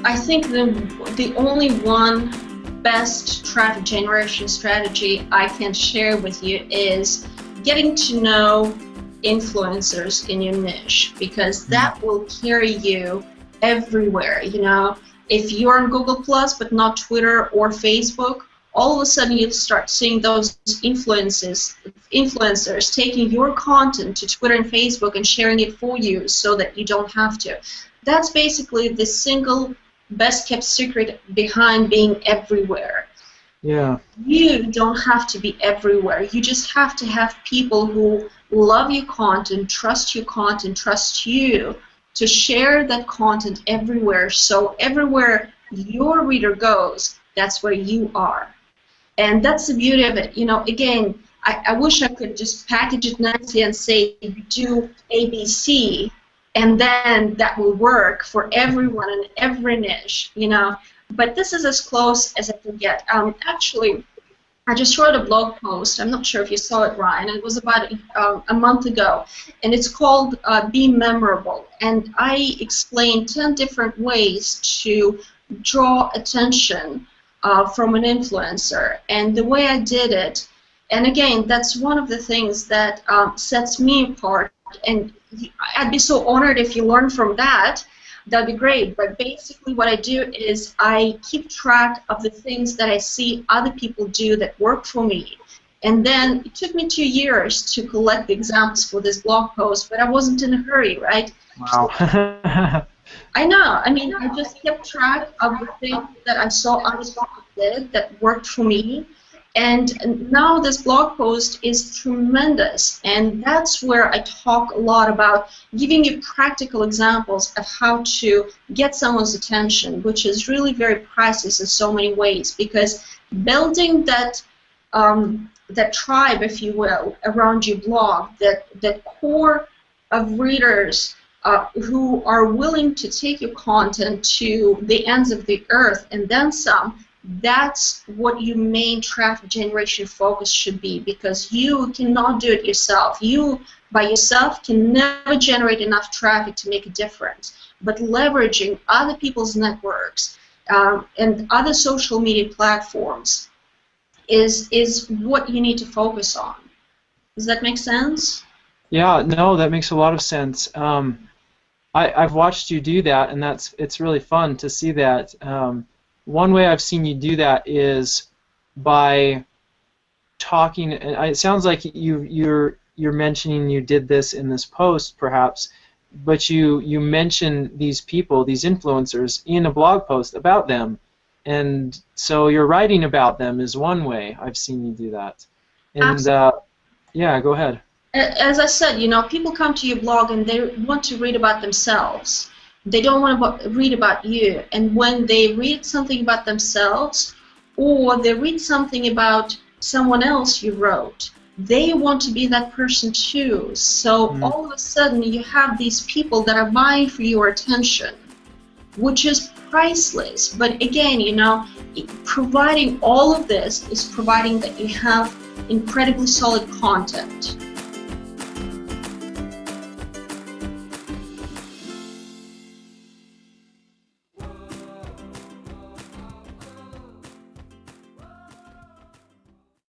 I think the only one best traffic generation strategy I can share with you is getting to know influencers in your niche, because that will carry you everywhere. You know, if you're on Google Plus but not Twitter or Facebook, all of a sudden you'll start seeing those influencers taking your content to Twitter and Facebook and sharing it for you so that you don't have to. That's basically the single best kept secret behind being everywhere. Yeah. You don't have to be everywhere. You just have to have people who love your content, trust your content, trust you to share that content everywhere. So everywhere your reader goes, that's where you are. And that's the beauty of it. You know, again, I wish I could just package it nicely and say do ABC, and then that will work for everyone in every niche, you know. But this is as close as I can get. Actually, I just wrote a blog post. I'm not sure if you saw it, Ryan. It was about a month ago, and it's called Be Memorable. And I explained 10 different ways to draw attention from an influencer. And the way I did it, and again, that's one of the things that sets me apart. And I'd be so honored if you learn from that. That'd be great. But basically what I do is I keep track of the things that I see other people do that work for me. And then it took me 2 years to collect the examples for this blog post, but I wasn't in a hurry, right? Wow. I know. I mean, I just kept track of the things that I saw other people did that worked for me. And now this blog post is tremendous, and that's where I talk a lot about giving you practical examples of how to get someone's attention, which is really very priceless in so many ways, because building that that tribe, if you will, around your blog, that core of readers who are willing to take your content to the ends of the earth and then some, that's what your main traffic generation focus should be, because you cannot do it yourself. You, by yourself, can never generate enough traffic to make a difference. But leveraging other people's networks and other social media platforms is what you need to focus on. Does that make sense? Yeah, no, that makes a lot of sense. I've watched you do that, and it's really fun to see that. One way I've seen you do that is by talking. And it sounds like you're mentioning you did this in this post, perhaps, but you mention these people, these influencers, in a blog post about them, and so you're writing about them is one way I've seen you do that. And yeah, go ahead. As I said, you know, people come to your blog and they want to read about themselves. They don't want to read about you. And when they read something about themselves, or they read something about someone else you wrote, they want to be that person too. So all of a sudden you have these people that are vying for your attention, which is priceless. But again, you know, providing all of this is providing that you have incredibly solid content.